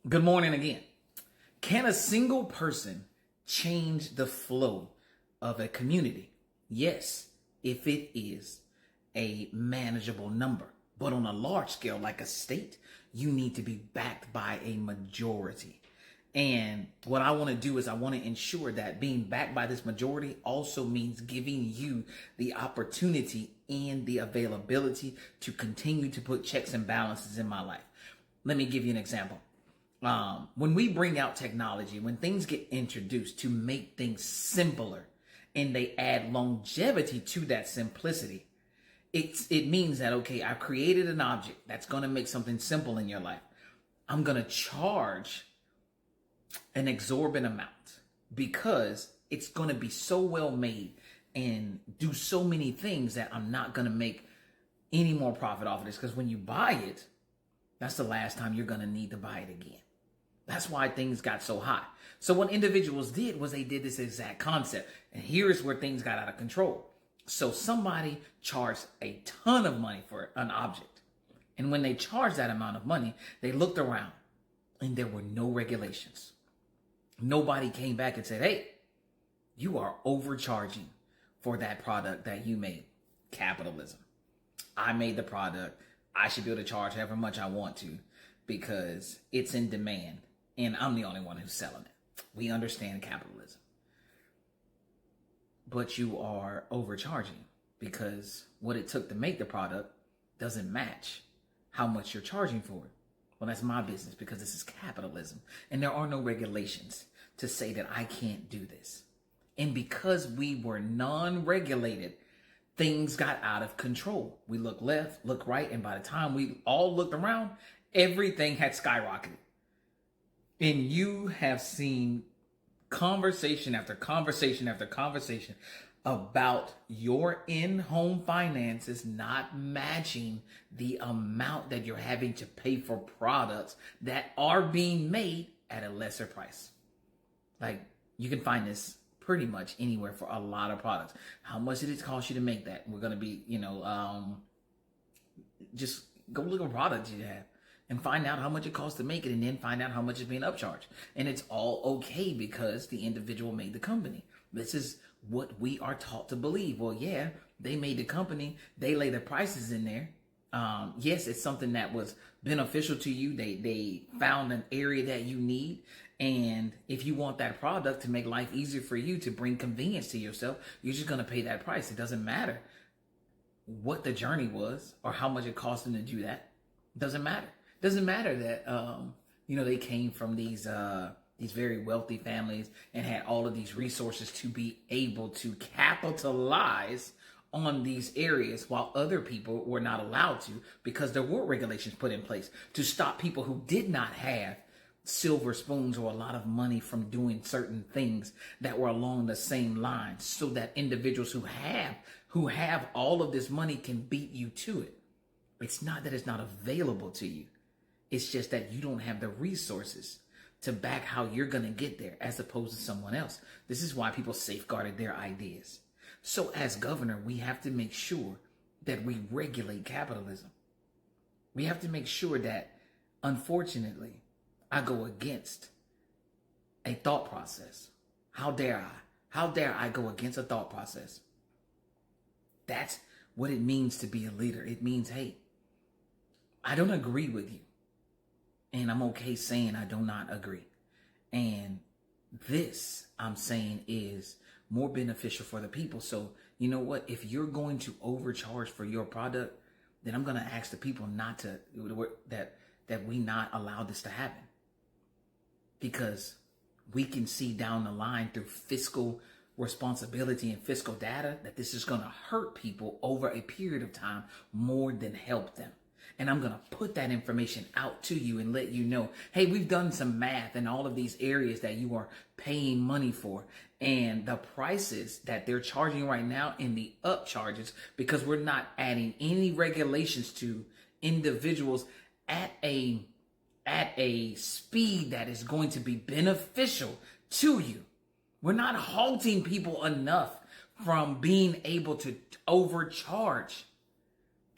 Good morning again. Can a single person change the flow of a community? Yes, if it is a manageable number. But on a large scale, like a state, you need to be backed by a majority. And what I want to do is I want to ensure that being backed by this majority also means giving you the opportunity and the availability to continue to put checks and balances in my life. Let me give you an example. When we bring out technology, when things get introduced to make things simpler and they add longevity to that simplicity, it means that, okay, I've created an object that's going to make something simple in your life. I'm going to charge an exorbitant amount because it's going to be so well made and do so many things that I'm not going to make any more profit off of this, because when you buy it, that's the last time you're going to need to buy it again. That's why things got so high. So what individuals did was they did this exact concept. And here's where things got out of control. So somebody charged a ton of money for an object. And when they charged that amount of money, they looked around and there were no regulations. Nobody came back and said, hey, you are overcharging for that product that you made. Capitalism. I made the product. I should be able to charge however much I want to because it's in demand. And I'm the only one who's selling it. We understand capitalism. But you are overcharging because what it took to make the product doesn't match how much you're charging for it. Well, that's my business because this is capitalism. And there are no regulations to say that I can't do this. And because we were non-regulated, things got out of control. We looked left, looked right, and by the time we all looked around, everything had skyrocketed. And you have seen conversation after conversation after conversation about your in-home finances not matching the amount that you're having to pay for products that are being made at a lesser price. Like, you can find this pretty much anywhere for a lot of products. How much did it cost you to make that? We're going to be, just go look at products you have and find out how much it costs to make it, and then find out how much is being upcharged. And it's all okay because the individual made the company. This is what we are taught to believe. Well, yeah, they made the company. They lay the prices in there. Yes, it's something that was beneficial to you. They found an area that you need. And if you want that product to make life easier for you, to bring convenience to yourself, you're just going to pay that price. It doesn't matter what the journey was or how much it cost them to do that. It doesn't matter. It doesn't matter that, they came from these very wealthy families and had all of these resources to be able to capitalize on these areas while other people were not allowed to, because there were regulations put in place to stop people who did not have silver spoons or a lot of money from doing certain things that were along the same lines, so that individuals who have all of this money can beat you to it. It's not that it's not available to you. It's just that you don't have the resources to back how you're going to get there as opposed to someone else. This is why people safeguarded their ideas. So as governor, we have to make sure that we regulate capitalism. We have to make sure that, unfortunately, I go against a thought process. How dare I? How dare I go against a thought process? That's what it means to be a leader. It means, hey, I don't agree with you. And I'm okay saying I do not agree. And this, I'm saying, is more beneficial for the people. So, you know what? If you're going to overcharge for your product, then I'm going to ask the people not to, that we not allow this to happen. Because we can see down the line through fiscal responsibility and fiscal data that this is going to hurt people over a period of time more than help them. And I'm going to put that information out to you and let you know, hey, we've done some math in all of these areas that you are paying money for. And the prices that they're charging right now in the upcharges, because we're not adding any regulations to individuals at a speed that is going to be beneficial to you. We're not halting people enough from being able to overcharge.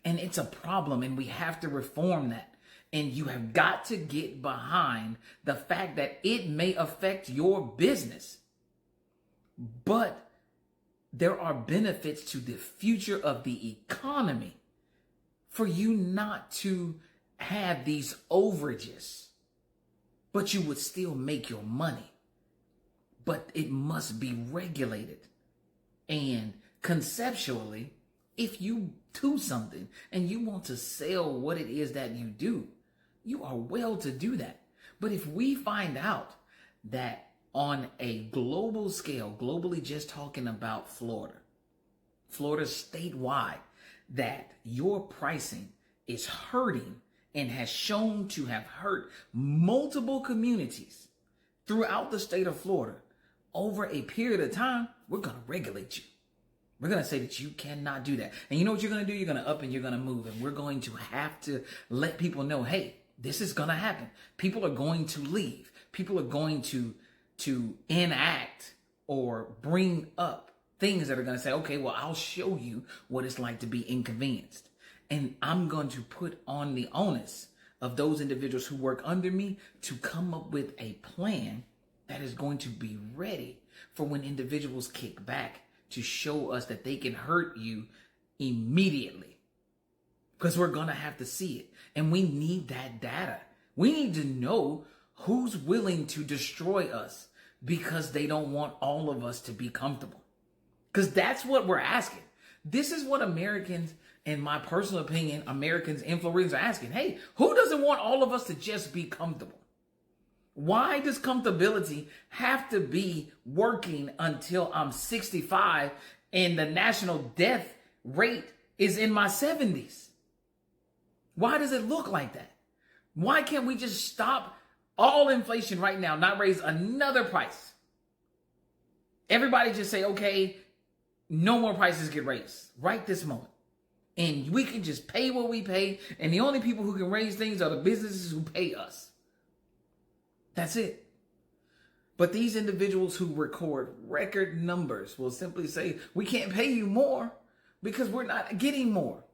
And it's a problem, and we have to reform that. And you have got to get behind the fact that it may affect your business, but there are benefits to the future of the economy for you not to have these overages, but you would still make your money. But it must be regulated. And conceptually, if you do something and you want to sell what it is that you do, you are well to do that. But if we find out that on a global scale, globally just talking about Florida statewide, that your pricing is hurting and has shown to have hurt multiple communities throughout the state of Florida over a period of time, we're going to regulate you. We're going to say that you cannot do that. And you know what you're going to do? You're going to up and you're going to move. And we're going to have to let people know, hey, this is going to happen. People are going to leave. People are going to enact or bring up things that are going to say, okay, well, I'll show you what it's like to be inconvenienced. And I'm going to put on the onus of those individuals who work under me to come up with a plan that is going to be ready for when individuals kick back to show us that they can hurt you immediately. Because we're going to have to see it. And we need that data. We need to know who's willing to destroy us because they don't want all of us to be comfortable. Because that's what we're asking. This is what Americans, in my personal opinion, Americans in Florida are asking. Hey, who doesn't want all of us to just be comfortable? Why does comfortability have to be working until I'm 65 and the national death rate is in my 70s? Why does it look like that? Why can't we just stop all inflation right now, not raise another price? Everybody just say, okay, no more prices get raised right this moment. And we can just pay what we pay. And the only people who can raise things are the businesses who pay us. That's it. But these individuals who record numbers will simply say, we can't pay you more because we're not getting more.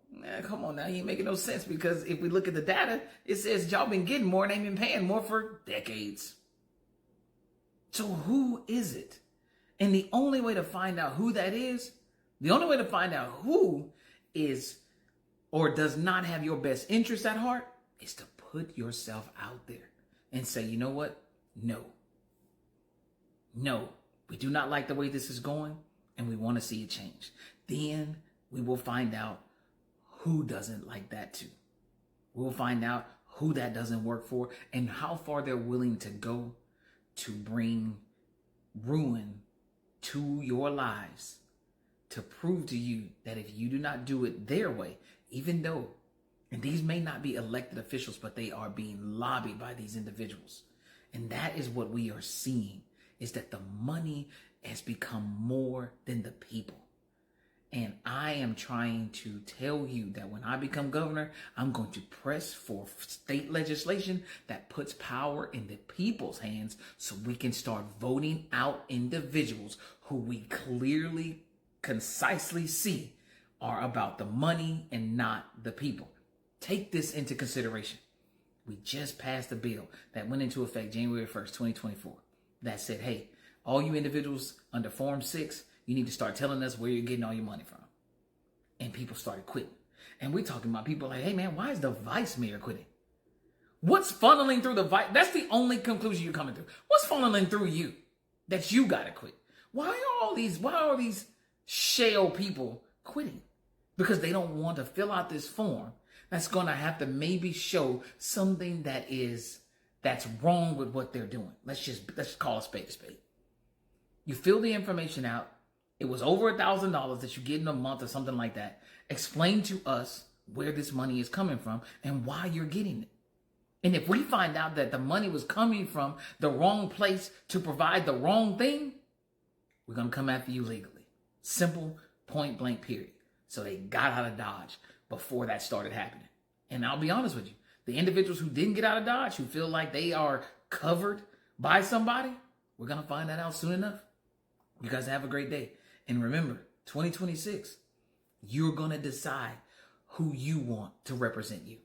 Come on now, you ain't making no sense, because if we look at the data, it says y'all been getting more and ain't been paying more for decades. So who is it? And the only way to find out who that is, the only way to find out who is or does not have your best interest at heart, is to put yourself out there and say, you know what? No, we do not like the way this is going and we want to see it change. Then we will find out who doesn't like that too. We'll find out who that doesn't work for and how far they're willing to go to bring ruin to your lives, to prove to you that if you do not do it their way, even though, and these may not be elected officials, but they are being lobbied by these individuals. And that is what we are seeing, is that the money has become more than the people. And I am trying to tell you that when I become governor, I'm going to press for state legislation that puts power in the people's hands so we can start voting out individuals who we clearly, concisely see are about the money and not the people. Take this into consideration. We just passed a bill that went into effect January 1st, 2024, that said, hey, all you individuals under Form 6, you need to start telling us where you're getting all your money from. And people started quitting. And we're talking about people like, hey man, why is the vice mayor quitting? What's funneling through the vice? That's the only conclusion you're coming through. What's funneling through you that you got to quit? Why are all these shell people quitting? Because they don't want to fill out this form that's going to have to maybe show something that's wrong with what they're doing. Let's call a spade a spade. You fill the information out. It was over $1,000 that you get in a month or something like that. Explain to us where this money is coming from and why you're getting it. And if we find out that the money was coming from the wrong place to provide the wrong thing, we're going to come after you legally. Simple, point blank, period. So they got out of Dodge before that started happening. And I'll be honest with you, the individuals who didn't get out of Dodge, who feel like they are covered by somebody, we're going to find that out soon enough. You guys have a great day. And remember, 2026, you're going to decide who you want to represent you.